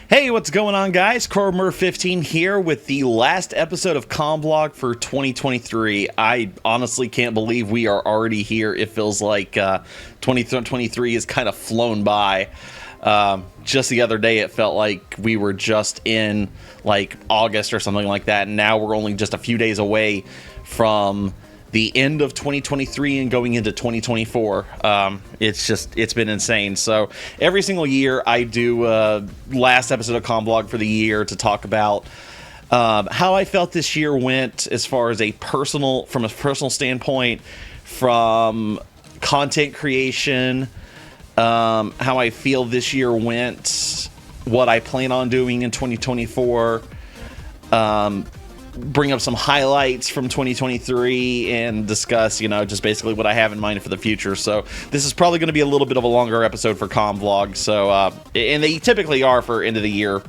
Hey, what's going on, guys? KrowOfMurderXV here with the last episode of Comblog for 2023. I honestly can't believe we are already here. It feels like 2023 has kind of flown by. Just the other day, it felt like we were just in like August or something like that, and now we're only just a few days away from the end of 2023 and going into 2024. It's been insane. So every single year I do last episode of Comblog for the year to talk about how I felt this year went as far as from a personal standpoint, from content creation, how I feel this year went, what I plan on doing in 2024, bring up some highlights from 2023 and discuss, just basically what I have in mind for the future. So this is probably going to be a little bit of a longer episode for Comvlog. So, and they typically are for end of the year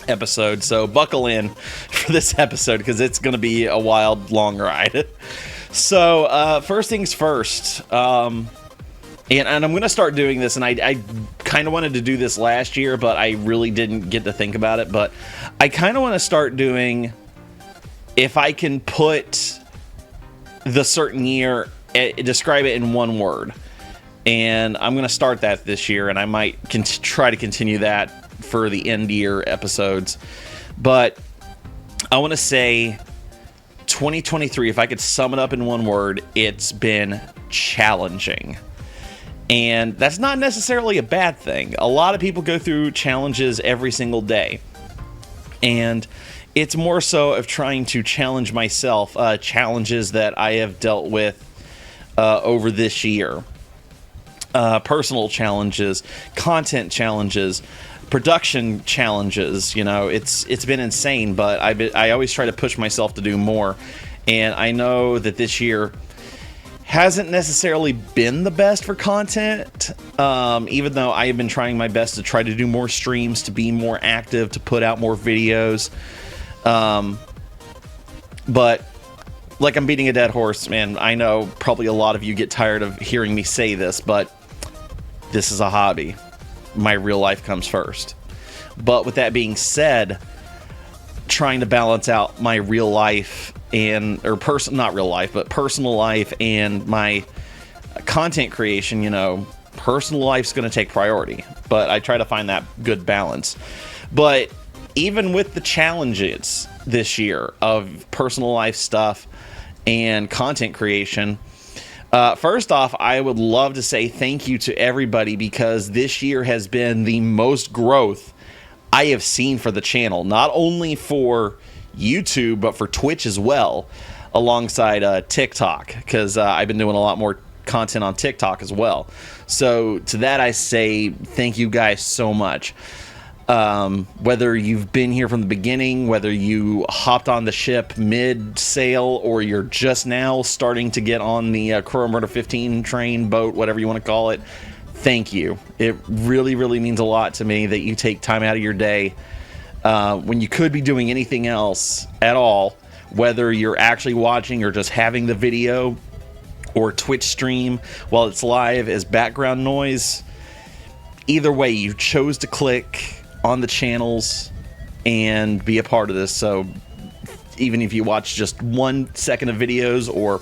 episodes. So buckle in for this episode because it's going to be a wild, long ride. So, first things first, and I'm going to start doing this, and I kind of wanted to do this last year, but I really didn't get to think about it. But I kind of want to start doing, if I can put the certain year, describe it in one word. And I'm going to start that this year, and I might try to continue that for the end year episodes. But I want to say 2023, if I could sum it up in one word, it's been challenging. And that's not necessarily a bad thing. A lot of people go through challenges every single day. And it's more so of trying to challenge myself, challenges that I have dealt with over this year. Personal challenges, content challenges, production challenges. It's been insane, but I always try to push myself to do more. And I know that this year hasn't necessarily been the best for content, even though I have been trying my best to try to do more streams, to be more active, to put out more videos. But like I'm beating a dead horse, man. I know probably a lot of you get tired of hearing me say this, but this is a hobby. My real life comes first. But with that being said, trying to balance out my real life not real life, but personal life and my content creation, personal life's going to take priority, but I try to find that good balance. But even with the challenges this year of personal life stuff and content creation, first off, I would love to say thank you to everybody, because this year has been the most growth I have seen for the channel, not only for YouTube, but for Twitch as well, alongside TikTok, because I've been doing a lot more content on TikTok as well. So to that, I say thank you guys so much. Whether you've been here from the beginning, whether you hopped on the ship mid-sail, or you're just now starting to get on the KrowOfMurder15 train, boat, whatever you want to call it, thank you. It really, really means a lot to me that you take time out of your day when you could be doing anything else at all, whether you're actually watching or just having the video or Twitch stream while it's live as background noise. Either way, you chose to click on the channels and be a part of this. So even if you watch just 1 second of videos or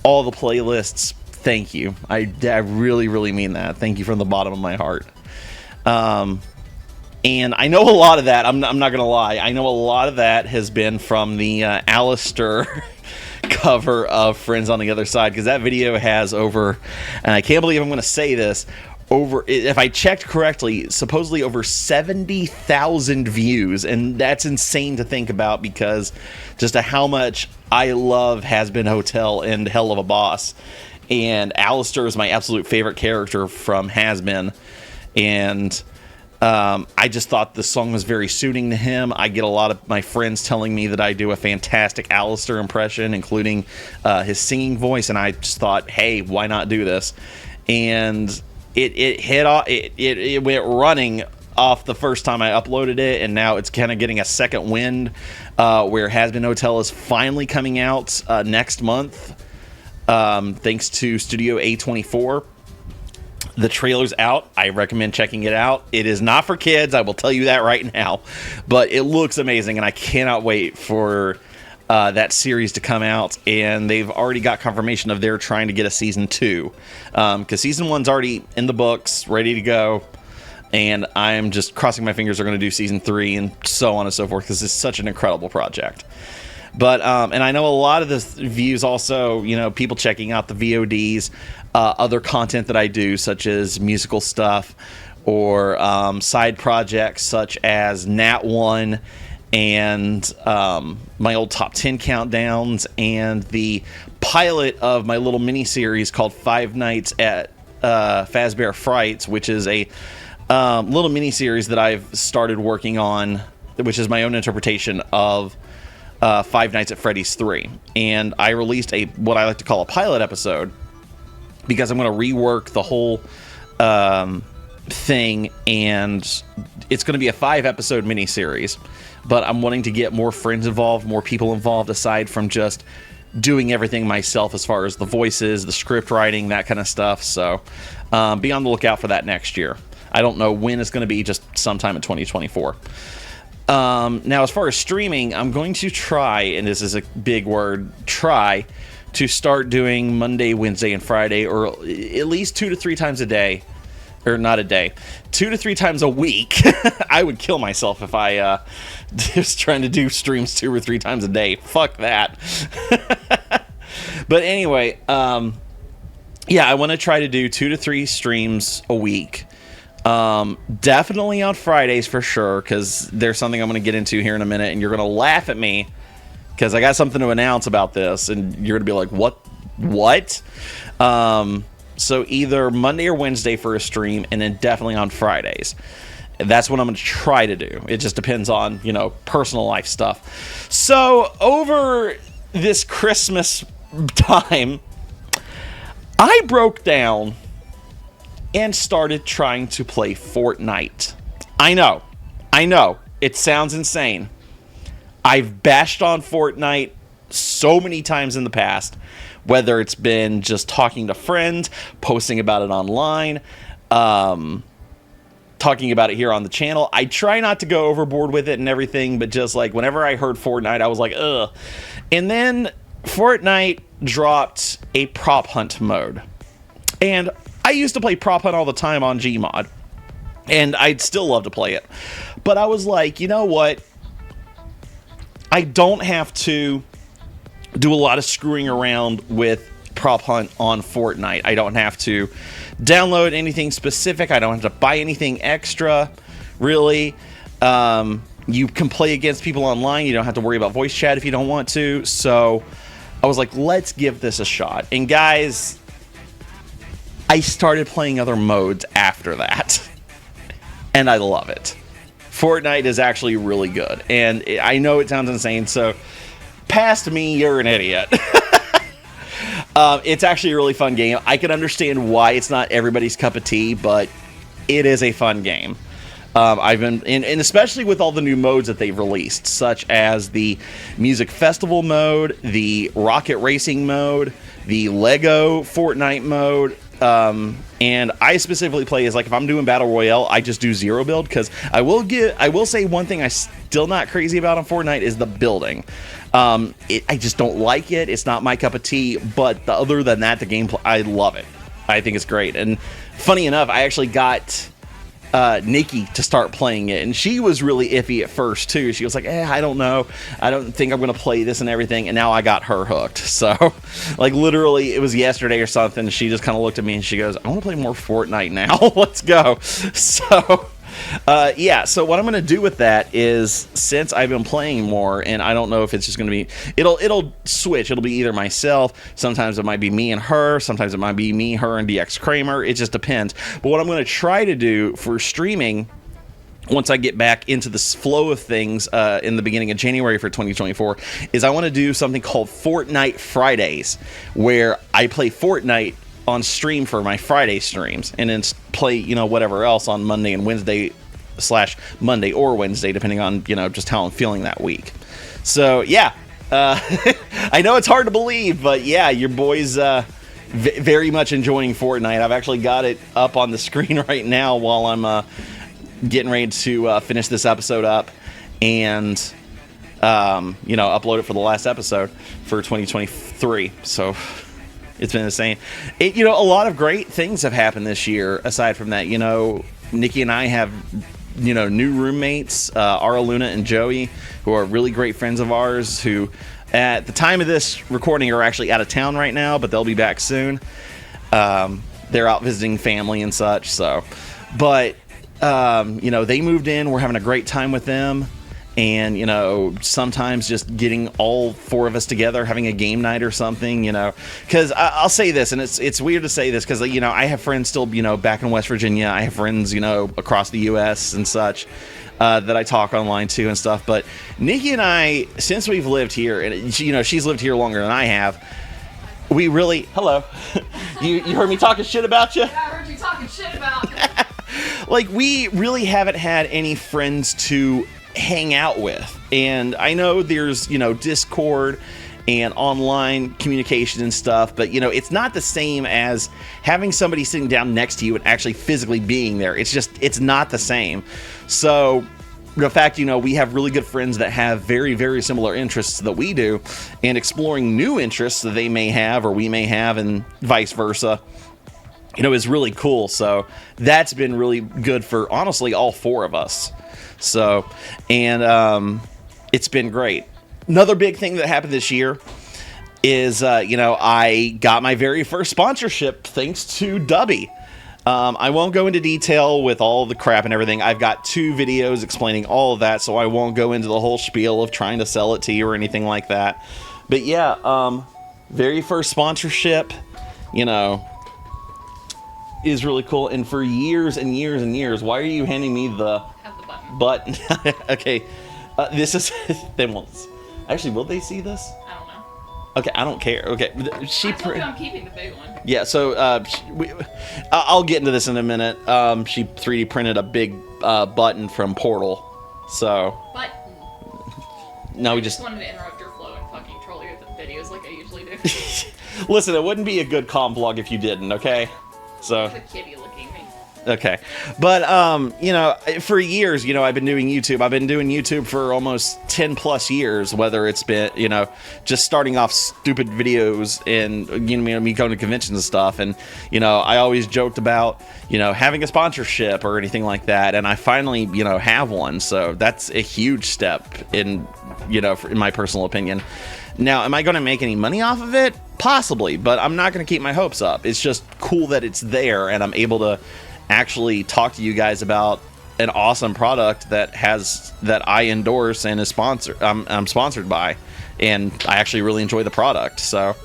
all the playlists, thank you. I really, really mean that. Thank you from the bottom of my heart. And I know a lot of that, I'm not going to lie, I know a lot of that has been from the Alistair cover of Friends on the Other Side, because that video has over, and I can't believe I'm going to say this, if I checked correctly, supposedly over 70,000 views, and that's insane to think about, because just how much I love Has Been Hotel and Hell of a Boss, and Alistair is my absolute favorite character from Has Been, and I just thought the song was very suiting to him. I get a lot of my friends telling me that I do a fantastic Alistair impression, including his singing voice, and I just thought, hey, why not do this? And it hit off. It went running off the first time I uploaded it, and now it's kind of getting a second wind, where Has Been Hotel is finally coming out next month, thanks to Studio A24. The trailer's out. I recommend checking it out. It is not for kids, I will tell you that right now, but it looks amazing, and I cannot wait for that series to come out. And they've already got confirmation of they're trying to get a season 2, because season 1's already in the books, ready to go, and I'm just crossing my fingers they're going to do season 3 and so on and so forth, because it's such an incredible project. But and I know a lot of the views also, you know, people checking out the VODs, other content that I do, such as musical stuff or side projects such as Nat 1 and my old top 10 countdowns, and the pilot of my little mini series called 5 Nights at Fazbear Frights, which is a little mini series that I've started working on, which is my own interpretation of Five Nights at Freddy's 3. And I released what I like to call a pilot episode, because I'm going to rework the whole thing, and it's going to be a 5-episode miniseries, but I'm wanting to get more friends involved, more people involved, aside from just doing everything myself as far as the voices, the script writing, that kind of stuff. So be on the lookout for that next year. I don't know when it's going to be, just sometime in 2024. Now, as far as streaming, I'm going to try, and this is a big word, try to start doing Monday, Wednesday, and Friday, or at least 2 to 3 times a day. Or not a day, 2 to 3 times a week. I would kill myself if I was trying to do streams 2 or 3 times a day. Fuck that. But anyway, yeah, I want to try to do 2 to 3 streams a week. Definitely on Fridays for sure, because there's something I'm going to get into here in a minute, and you're going to laugh at me because I got something to announce about this, and you're going to be like, what? So either Monday or Wednesday for a stream, and then definitely on Fridays. That's what I'm going to try to do. It just depends on, you know, personal life stuff. So over this Christmas time, I broke down and started trying to play Fortnite. I know. It sounds insane. I've bashed on Fortnite so many times in the past, whether it's been just talking to friends, posting about it online, talking about it here on the channel. I try not to go overboard with it and everything, but just like whenever I heard Fortnite, I was like, ugh. And then Fortnite dropped a prop hunt mode. And I used to play prop hunt all the time on Gmod, and I'd still love to play it. But I was like, you know what? I don't have to do a lot of screwing around with prop hunt on Fortnite. I don't have to download anything specific. I don't have to buy anything extra, really. You can play against people online. You don't have to worry about voice chat if you don't want to. So I was like, let's give this a shot. And guys, I started playing other modes after that, and I love it. Fortnite is actually really good, and I know it sounds insane, so past me, you're an idiot. It's actually a really fun game. I can understand why it's not everybody's cup of tea, but it is a fun game. I've been, and especially with all the new modes that they've released, such as the music festival mode, the rocket racing mode, the Lego Fortnite mode. And I specifically play as, like, if I'm doing battle royale, I just do zero build, because I will say one thing I'm still not crazy about on Fortnite is the building. I just don't like it. It's not my cup of tea. But other than that, the gameplay, I love it. I think it's great. And funny enough, I actually got Nikki to start playing it, and she was really iffy at first too. She was like, I don't know, I don't think I'm gonna play this and everything, and now I got her hooked. So like literally it was yesterday or something, she just kind of looked at me and she goes, I want to play more Fortnite now. Let's go. So yeah, so what I'm going to do with that is, since I've been playing more, and I don't know if it's just going to be, it'll switch. It'll be either myself, sometimes it might be me and her, sometimes it might be me, her, and DX Kramer. It just depends. But what I'm going to try to do for streaming, once I get back into this flow of things in the beginning of January for 2024, is I want to do something called Fortnite Fridays, where I play Fortnite on stream for my Friday streams, and then play, you know, whatever else on Monday and Wednesday / Monday or Wednesday, depending on, you know, just how I'm feeling that week. So yeah, I know it's hard to believe, but yeah, your boy's very much enjoying Fortnite. I've actually got it up on the screen right now while I'm getting ready to finish this episode up and upload it for the last episode for 2023. So it's been insane. A lot of great things have happened this year. Aside from that, Nikki and I have new roommates, Ara, Luna, and Joey, who are really great friends of ours, who at the time of this recording are actually out of town right now, but they'll be back soon. They're out visiting family and such. So, but they moved in. We're having a great time with them. And, sometimes just getting all four of us together, having a game night or something, because I'll say this, and it's weird to say this because, I have friends still, back in West Virginia. I have friends, across the U.S. and such that I talk online to and stuff. But Nikki and I, since we've lived here, and, she's lived here longer than I have, we really, hello, you heard me talking shit about you? Yeah, I heard you talking shit about we really haven't had any friends to hang out with. And I know there's Discord and online communication and stuff, but it's not the same as having somebody sitting down next to you and actually physically being there. It's not the same. So the fact we have really good friends that have very, very similar interests that we do, and exploring new interests that they may have or we may have, and vice versa, is really cool. So that's been really good for honestly all four of us. So, and it's been great. Another big thing that happened this year is, I got my very first sponsorship thanks to Dubby. I won't go into detail with all the crap and everything. I've got 2 videos explaining all of that, so I won't go into the whole spiel of trying to sell it to you or anything like that. But yeah, very first sponsorship, is really cool. And for years and years and years, why are you handing me the button? Okay, this is they won't actually, will they see this? I don't know. Okay, I don't care. Okay, I'm keeping the big one. Yeah, so I'll get into this in a minute. She 3D printed a big button from Portal. So Button. No, I just wanted to interrupt your flow and fucking troll you with the videos like I usually do. Listen, it wouldn't be a good comm vlog if you didn't, okay? So it's a kitty licking me. Okay. But, for years, I've been doing YouTube. I've been doing YouTube for almost 10 plus years, whether it's been, just starting off stupid videos and, me going to conventions and stuff. And, I always joked about, having a sponsorship or anything like that. And I finally, have one. So that's a huge step in, in my personal opinion. Now, am I going to make any money off of it? Possibly, but I'm not going to keep my hopes up. It's just cool that it's there and I'm able to actually talk to you guys about an awesome product that I endorse and is sponsored. I'm sponsored by, and I actually really enjoy the product. So,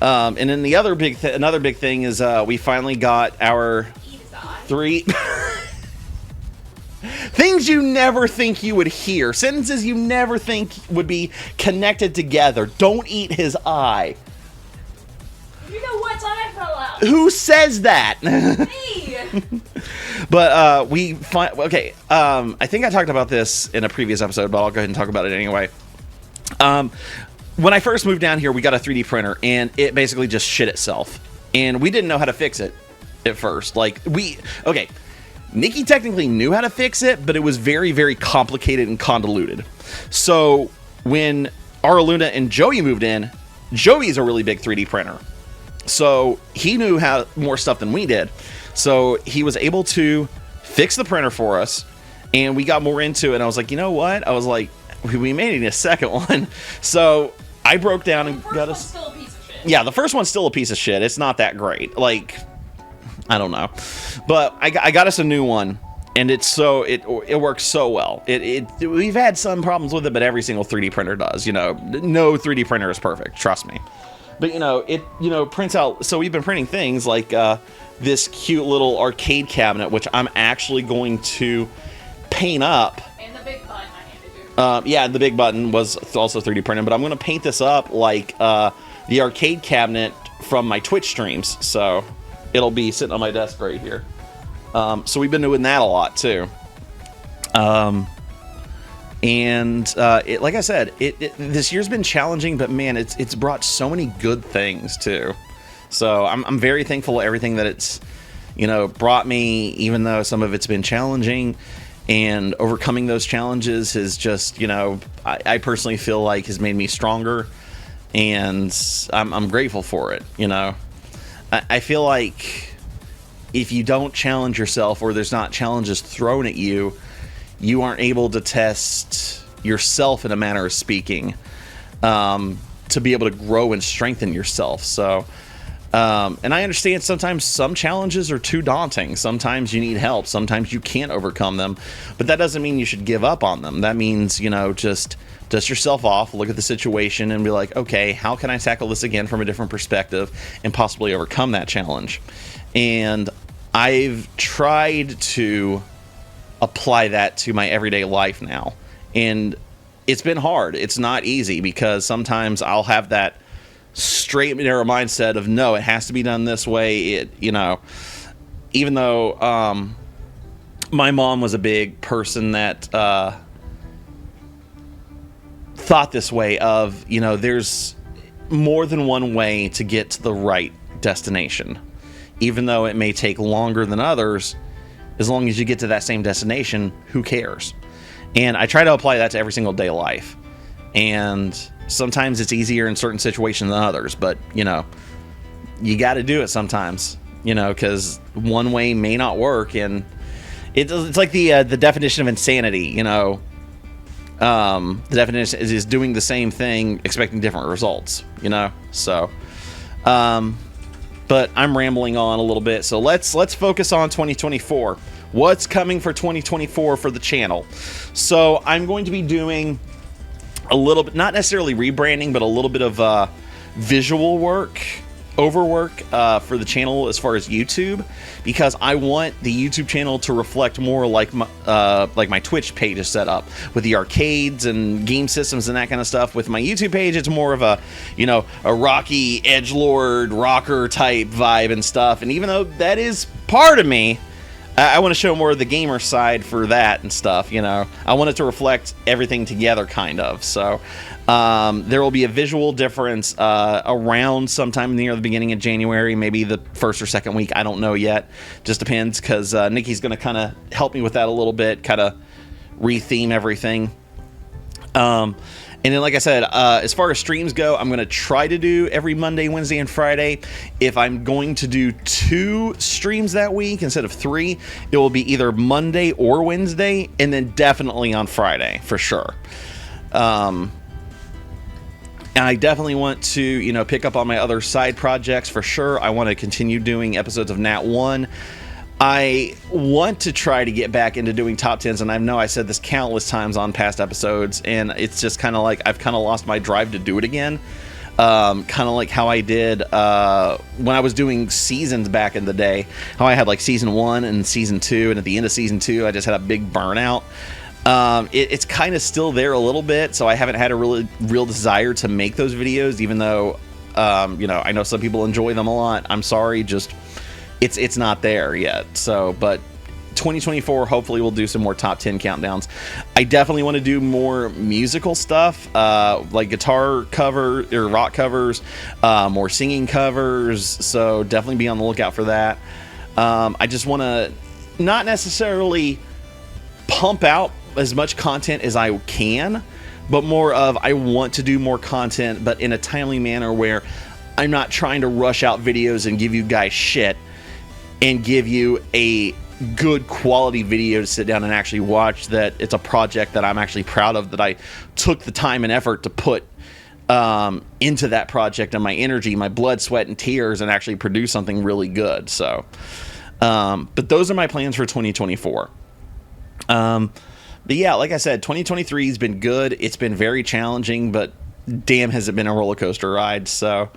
and then the other another big thing is we finally got our 3 things you never think you would hear, sentences you never think would be connected together. Don't eat his eye. You know what? I fell out. Who says that? Me. But okay. I think I talked about this in a previous episode, but I'll go ahead and talk about it anyway. When I first moved down here, we got a 3D printer, and it basically just shit itself, and we didn't know how to fix it at first. Nikki technically knew how to fix it, but it was very, very complicated and convoluted. So when Ara, Luna, and Joey moved in, Joey's a really big 3D printer. So he knew how more stuff than we did. So he was able to fix the printer for us, and we got more into it. And I was like, you know what? I was like, we may need a second one. So I broke down and got us. Still a piece of shit. Yeah, the first one's still a piece of shit. It's not that great. I don't know, but I got us a new one, and it works so well. We've had some problems with it, but every single 3D printer does. No 3D printer is perfect. Trust me. But it prints out. So we've been printing things like this cute little arcade cabinet, which I'm actually going to paint up. And the big button I handed you. Yeah, the big button was also 3D printed, but I'm going to paint this up like the arcade cabinet from my Twitch streams. So it'll be sitting on my desk right here. So we've been doing that a lot too. Like I said, this year's been challenging, but man, it's brought so many good things too. So I'm very thankful for everything that it's, brought me, even though some of it's been challenging. And overcoming those challenges has just, I personally feel like has made me stronger. And I'm grateful for it, I feel like if you don't challenge yourself, or there's not challenges thrown at you, you aren't able to test yourself in a manner of speaking, to be able to grow and strengthen yourself. So, and I understand sometimes some challenges are too daunting. Sometimes you need help. Sometimes you can't overcome them, but that doesn't mean you should give up on them. That means, just dust yourself off, look at the situation and be like, okay, how can I tackle this again from a different perspective and possibly overcome that challenge? And I've tried to apply that to my everyday life now. And it's been hard. It's not easy, because sometimes I'll have that straight and narrow mindset of, no, it has to be done this way. Even though my mom was a big person that thought this way of, there's more than one way to get to the right destination. Even though it may take longer than others, as long as you get to that same destination, who cares? And I try to apply that to every single day of life. And sometimes it's easier in certain situations than others, but you got to do it sometimes, because one way may not work. And it's like the definition of insanity. The definition is doing the same thing expecting different results. So, but I'm rambling on a little bit. So let's focus on 2024. What's coming for 2024 for the channel? So I'm going to be doing a little bit, not necessarily rebranding, but a little bit of visual work, overwork for the channel as far as YouTube, because I want the YouTube channel to reflect more like my Twitch page is set up with the arcades and game systems and that kind of stuff. With my YouTube page, it's more of a rocky edgelord rocker type vibe and stuff. And even though that is part of me, I want to show more of the gamer side for that and stuff. I want it to reflect everything together, kind of. So there will be a visual difference around sometime near the beginning of January, maybe the first or second week. I don't know yet. Just depends, because Nikki's going to kind of help me with that a little bit, kind of re-theme everything. And then, like I said, as far as streams go, I'm going to try to do every Monday, Wednesday, and Friday. If I'm going to do 2 streams that week instead of 3, it will be either Monday or Wednesday, and then definitely on Friday, for sure. And I definitely want to, pick up on my other side projects, for sure. I want to continue doing episodes of Nat 1. I want to try to get back into doing top 10s, and I know I said this countless times on past episodes, and it's just kind of like I've kind of lost my drive to do it again. Kind of like how I did when I was doing seasons back in the day, how I had like season 1 and season 2, and at the end of season 2 I just had a big burnout. It's kind of still there a little bit, so I haven't had a real desire to make those videos, even though I know some people enjoy them a lot. I'm sorry, just it's not there yet. So, but 2024, hopefully we'll do some more top 10 countdowns. I definitely want to do more musical stuff, like guitar cover or rock covers, more singing covers. So definitely be on the lookout for that. I just want to not necessarily pump out as much content as I can, but more of I want to do more content, but in a timely manner where I'm not trying to rush out videos and give you guys shit, and give you a good quality video to sit down and actually watch, that it's a project that I'm actually proud of, that I took the time and effort to put into that project, and my energy, my blood, sweat, and tears, and actually produce something really good. So, but those are my plans for 2024. But yeah, like I said, 2023 has been good. It's been very challenging, but damn, has it been a roller coaster ride. So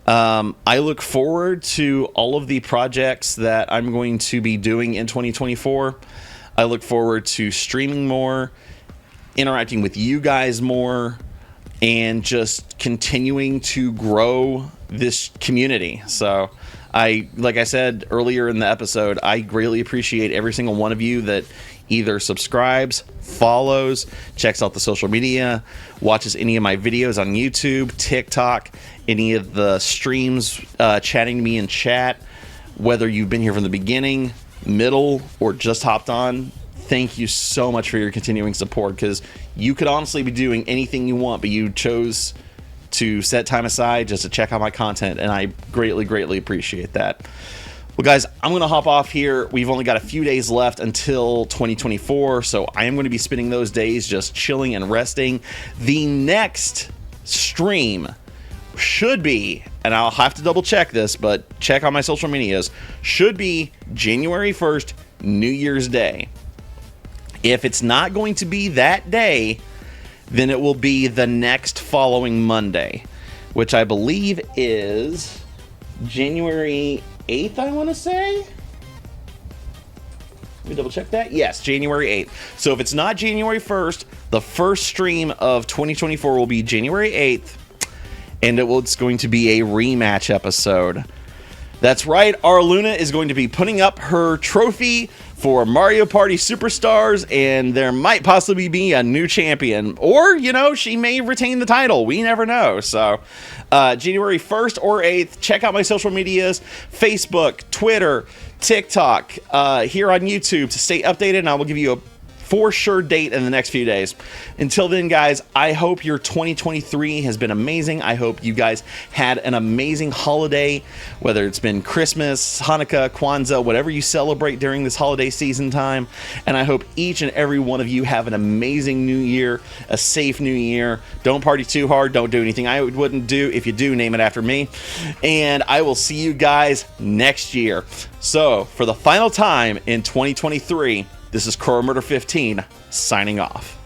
I look forward to all of the projects that I'm going to be doing in 2024. I look forward to streaming more, interacting with you guys more, and just continuing to grow this community. So like I said earlier in the episode, I greatly appreciate every single one of you that either subscribes, follows, checks out the social media, watches any of my videos on YouTube, TikTok, any of the streams, chatting to me in chat, whether you've been here from the beginning, middle, or just hopped on, thank you so much for your continuing support, because you could honestly be doing anything you want, but you chose to set time aside just to check out my content, and I greatly appreciate that. Well, guys, I'm going to hop off here. We've only got a few days left until 2024, so I am going to be spending those days just chilling and resting. The next stream should be, and I'll have to double check this, but check on my social medias, should be January 1st, New Year's Day. If it's not going to be that day, then it will be the next following Monday, which I believe is January 8th, I want to say. Let me double check that. Yes, January 8th. So if it's not January 1st, the first stream of 2024 will be January 8th, and it's going to be a rematch episode. That's right, our Luna is going to be putting up her trophy for Mario Party Superstars, and there might possibly be a new champion, or, you know, she may retain the title. We never know. So January 1st or 8th, check out my social medias, Facebook, Twitter, TikTok, here on YouTube to stay updated, and I will give you a for sure date in the next few days. Until then, guys, I hope your 2023 has been amazing. I hope you guys had an amazing holiday, whether it's been Christmas, Hanukkah, Kwanzaa, whatever you celebrate during this holiday season time. And I hope each and every one of you have an amazing new year, a safe new year. Don't party too hard. Don't do anything I wouldn't do. If you do, name it after me. And I will see you guys next year. So for the final time in 2023, this is KrowOfMurder15 signing off.